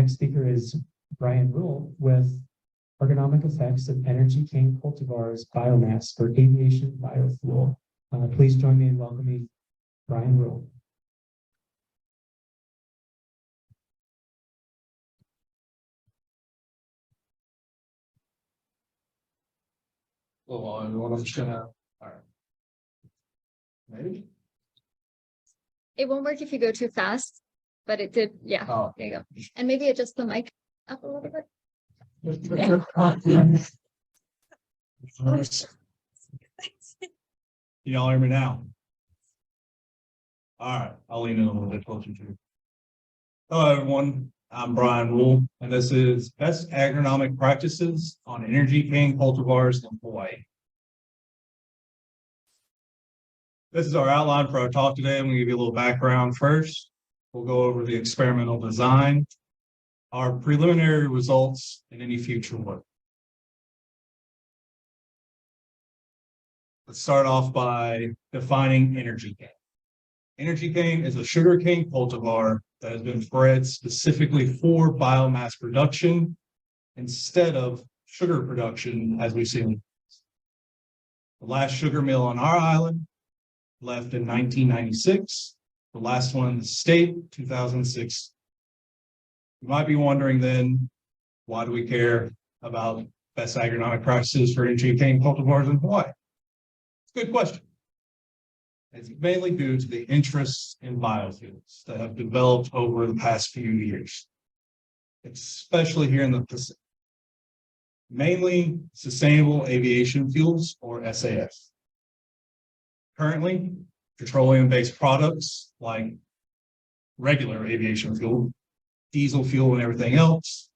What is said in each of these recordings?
next speaker is Brian Rule with Agronomic Effects of Energy Cane Cultivars Biomass for Aviation Biofuel. Please join me in welcoming Brian Rule. Well, everyone, I'm just gonna, all right. Maybe? It won't work if you go too fast, but it did. Yeah, Oh. there you go. And maybe adjust the mic up a little bit. Y'all hear me now? All right, I'll lean in a little bit closer to you. Hello, everyone. I'm Brian Rule, and this is Best Agronomic Practices on Energy Cane Cultivars in Hawaii. This is our outline for our talk today. I'm going to give you a little background first. We'll go over the experimental design, our preliminary results, and any future work. Let's start off by defining energy cane. Energy cane is a sugarcane cultivar that has been bred specifically for biomass production instead of sugar production as we've seen. The last sugar mill on our island left in 1996. The last one in the state, 2006. You might be wondering then, why do we care about best agronomic practices for energy cane cultivars in Hawaii? It's a good question. It's mainly due to the interest in biofuels that have developed over the past few years, especially here in the Pacific. Mainly sustainable aviation fuels, or SAF. Currently, petroleum-based products like regular aviation fuel, diesel fuel, and everything else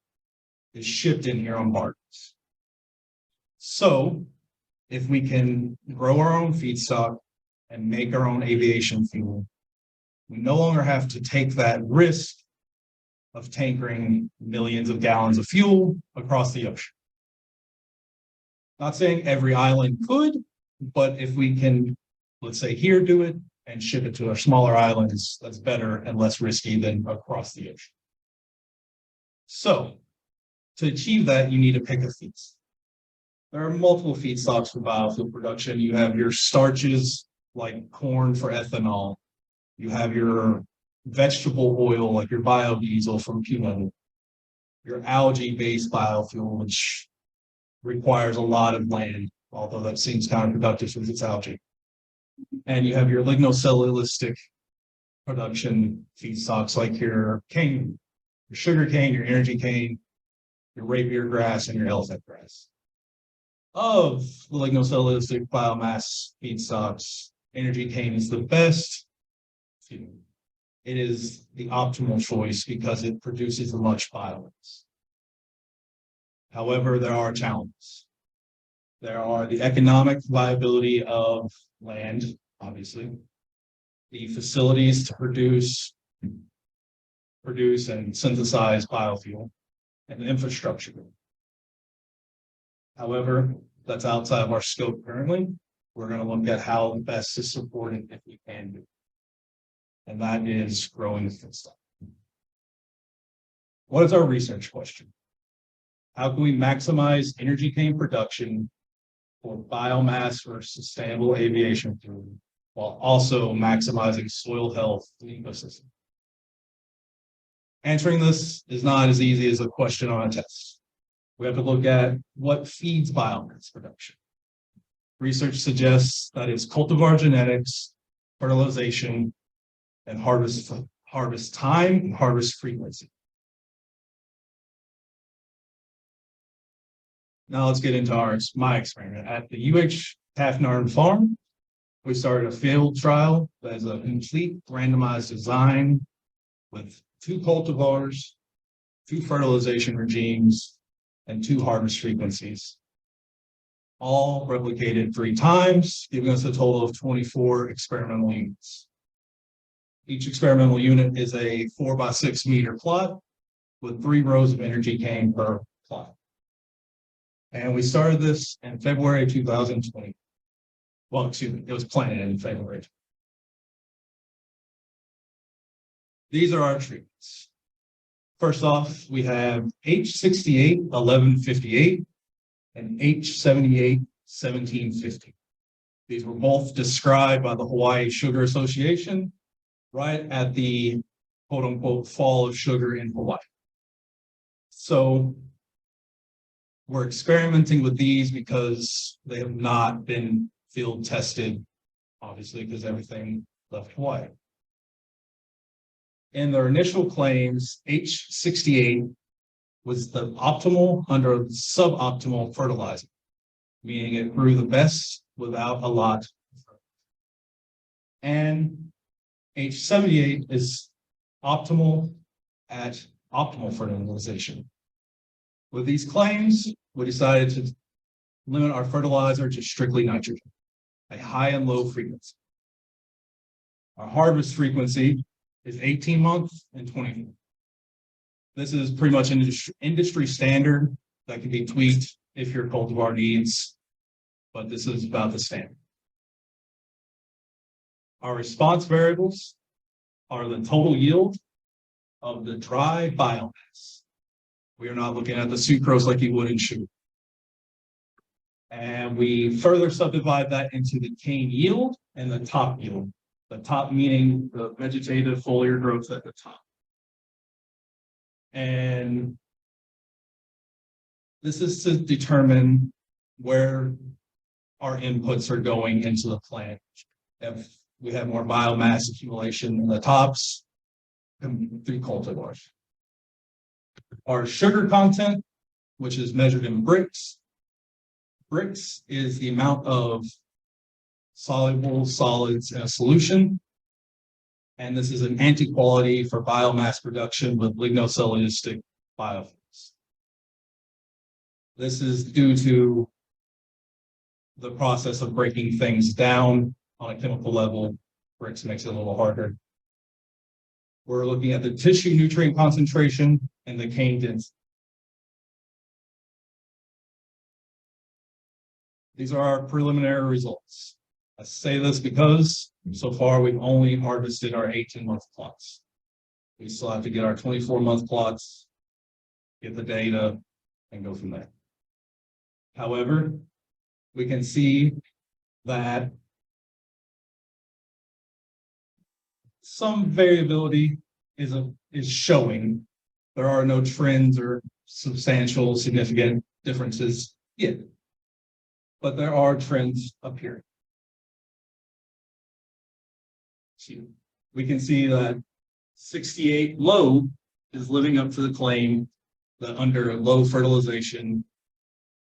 is shipped in here on barges. So, if we can grow our own feedstock and make our own aviation fuel, we no longer have to take that risk of tankering millions of gallons of fuel across the ocean. Not saying every island could, but if we can, let's say here, do it and ship it to our smaller islands, that's better and less risky than across the ocean. So, to achieve that, you need to pick a feedstock. There are multiple feedstocks for biofuel production. You have your starches, like corn for ethanol. You have your vegetable oil, like your biodiesel from peanut. Your algae-based biofuel, which requires a lot of land, although that seems counterproductive since it's algae. And you have your lignocellulosic production feedstocks like your cane, your sugar cane, your energy cane, your rapier grass, and your elephant grass. Of the lignocellulosic biomass feedstocks, energy cane is the best. It is the optimal choice because it produces much biomass. However, there are challenges. There are the economic viability of land, obviously, the facilities to produce and synthesize biofuel, and the infrastructure. However, that's outside of our scope currently. We're going to look at how best to support it if we can do. And that is growing the feedstock. What is our research question? How can we maximize energy cane production for biomass or sustainable aviation fuel while also maximizing soil health and ecosystem? Answering this is not as easy as a question on a test. We have to look at what feeds biomass production. Research suggests that it's cultivar genetics, fertilization, and harvest time and harvest frequency. Now let's get into my experiment. At the UH Half-Narn Farm, we started a field trial that is a complete randomized design with 2 cultivars, 2 fertilization regimes, and 2 harvest frequencies, all replicated 3 times, giving us a total of 24 experimental units. Each experimental unit is a 4x6 meter plot with 3 rows of energy cane per plot. And we started this in February 2020. Well, excuse me, it was planted in February. These are our treatments. First off, we have H68-1158 and H78-1750. These were both described by the Hawaii Sugar Association right at the quote unquote fall of sugar in Hawaii. So we're experimenting with these because they have not been field tested, obviously, because everything left Hawaii. In their initial claims, H68 was the optimal under suboptimal fertilizer, meaning it grew the best without a lot. And H78 is optimal at optimal fertilization. With these claims, we decided to limit our fertilizer to strictly nitrogen, a high and low frequency. Our harvest frequency is 18 months and 24. This is pretty much industry standard that can be tweaked if your cultivar needs, but this is about the standard. Our response variables are the total yield of the dry biomass. We are not looking at the sucrose like you would in sugar. And we further subdivide that into the cane yield and the top yield. The top meaning the vegetative foliar growth at the top. And this is to determine where our inputs are going into the plant. If we have more biomass accumulation in the tops through cultivars. Our sugar content, which is measured in Brix. Brix is the amount of soluble solids in a solution. And this is an anti-quality for biomass production with lignocellulosic biofuels. This is due to the process of breaking things down on a chemical level. Brix makes it a little harder. We're looking at the tissue nutrient concentration and the cane density. These are our preliminary results. I say this because so far we've only harvested our 18-month plots. We still have to get our 24-month plots, get the data, and go from there. However, we can see that some variability is showing. There are no trends or substantial significant differences yet, but there are trends appearing. We can see that 68 low is living up to the claim that under low fertilization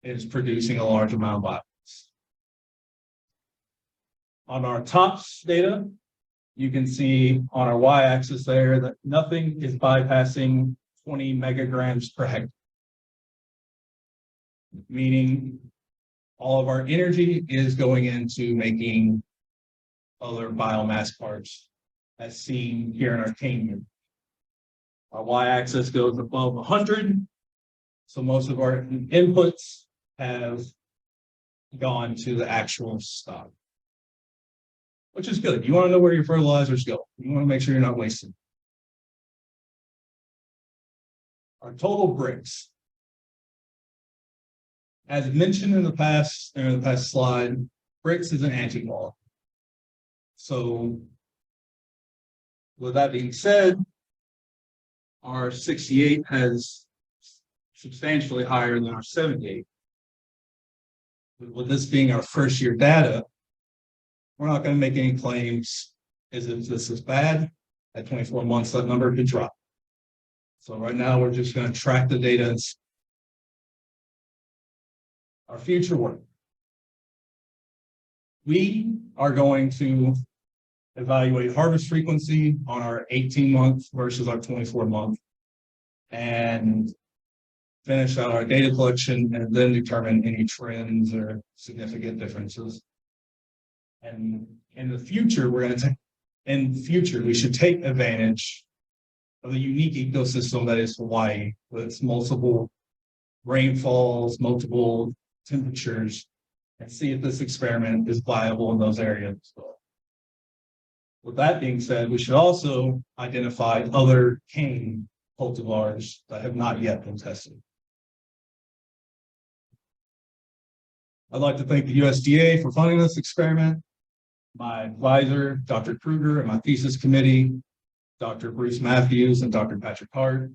is producing a large amount of biomass. On our tops data, you can see on our y-axis there that nothing is bypassing 20 megagrams per hectare, meaning all of our energy is going into making other biomass parts, as seen here in our cane unit. Our y-axis goes above 100, so most of our inputs have gone to the actual stock, which is good. You want to know where your fertilizers go. You want to make sure you're not wasting. Our total Brix. As mentioned in the past slide, Brix is an anti-quality. So with that being said, our 68 has substantially higher than our 78. With this being our first year data, we're not going to make any claims as if this is bad. At 24 months, that number could drop. So right now, we're just going to track the data. Our future work. We are going to evaluate harvest frequency on our 18-month versus our 24-month and finish out our data collection and then determine any trends or significant differences. And in the future, we should take advantage of the unique ecosystem that is Hawaii, with its multiple rainfalls, multiple temperatures, and see if this experiment is viable in those areas as well. With that being said, we should also identify other cane cultivars that have not yet been tested. I'd like to thank the USDA for funding this experiment, my advisor, Dr. Kruger, and my thesis committee, Dr. Bruce Matthews and Dr. Patrick Hart,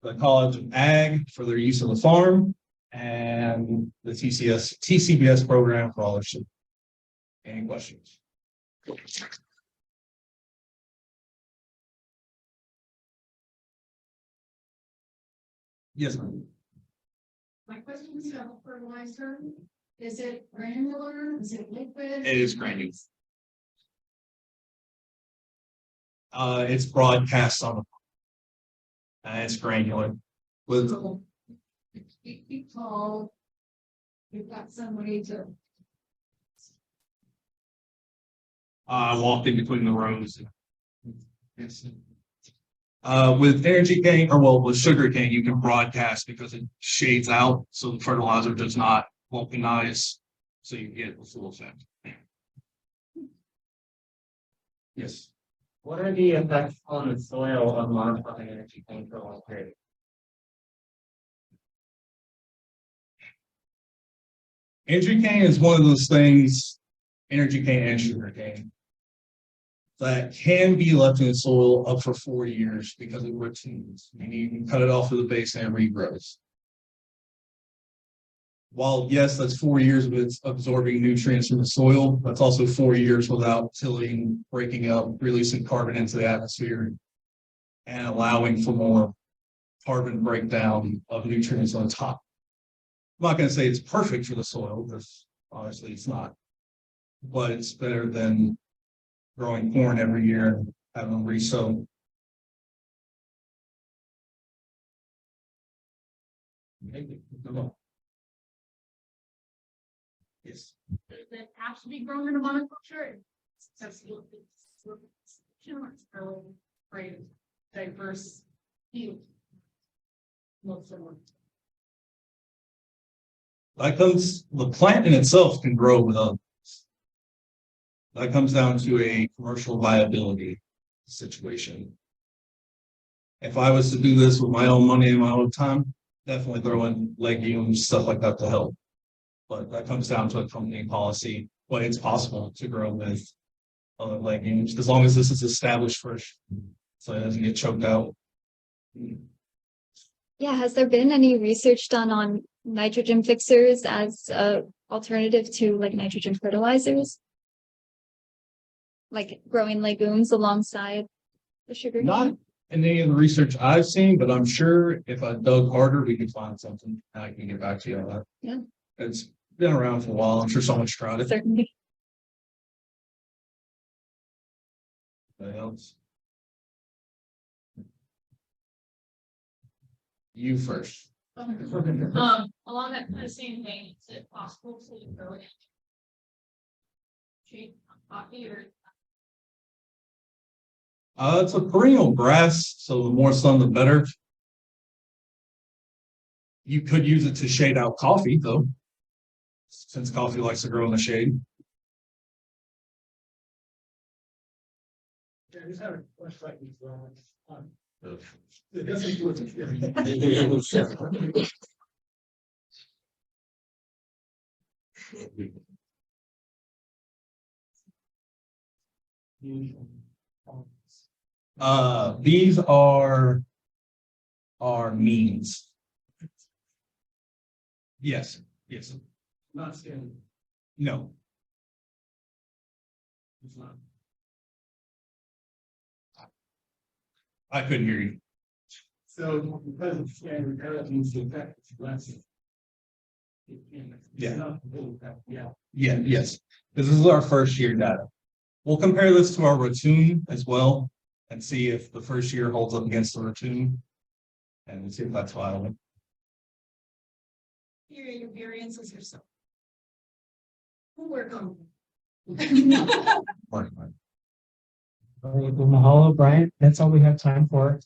the College of Ag for their use of the farm, and the TCBES program for all their support. Any questions? Yes, ma'am. My question is about fertilizer. Is it granular? Is it liquid? It is granular. It's broadcast on the it's granular. With You call, you've got somebody to, I walked in between the rows. Yes. With energy cane, or well, with sugar cane, you can broadcast because it shades out, so the fertilizer does not vulcanize, so you get the full effect. Yes. What are the effects on the soil of modifying energy cane for a long period? Energy cane is one of those things, energy cane and sugar cane, that can be left in the soil up for 4 years because it retains. Meaning you can cut it off of the base and it regrows. While yes, that's 4 years of it's absorbing nutrients from the soil, that's also 4 years without tilling, breaking up, releasing carbon into the atmosphere, and allowing for more carbon breakdown of nutrients on top. I'm not going to say it's perfect for the soil, because obviously it's not, but it's better than growing corn every year and having them re-sow. Yes. does it have to be grown in a monoculture? It's really great, diverse field. Most of them. That comes, the plant in itself can grow with others. That comes down to a commercial viability situation. If I was to do this with my own money and my own time, definitely throw in legumes, stuff like that to help. But that comes down to a company policy, but it's possible to grow with other legumes as long as this is established first, so it doesn't get choked out. Yeah, has there been any research done on nitrogen fixers as a alternative to like nitrogen fertilizers? Like growing legumes alongside the sugar Not cane? in any of the research I've seen, but I'm sure if I dug harder, we could find something. I can get back to you on that. Yeah. It's been around for a while. I'm sure someone's tried it. Certainly. Anybody else? You first. Along that kind of same vein, is it possible to grow it? Shade coffee or It's a perennial grass, so the more sun, the better. You could use it to shade out coffee, though, since coffee likes to grow in the shade. These are means. Yes, yes. Not standard. No. It's not. I couldn't hear you. So because it's standard, that means the effect is less. Yeah. Yeah. Yeah, yes. This is our first year data. We'll compare this to our ratoon as well and see if the first year holds up against the ratoon and see if that's viable. your variances yourself? Who work on? All right, well, mahalo, Brian. That's all we have time for.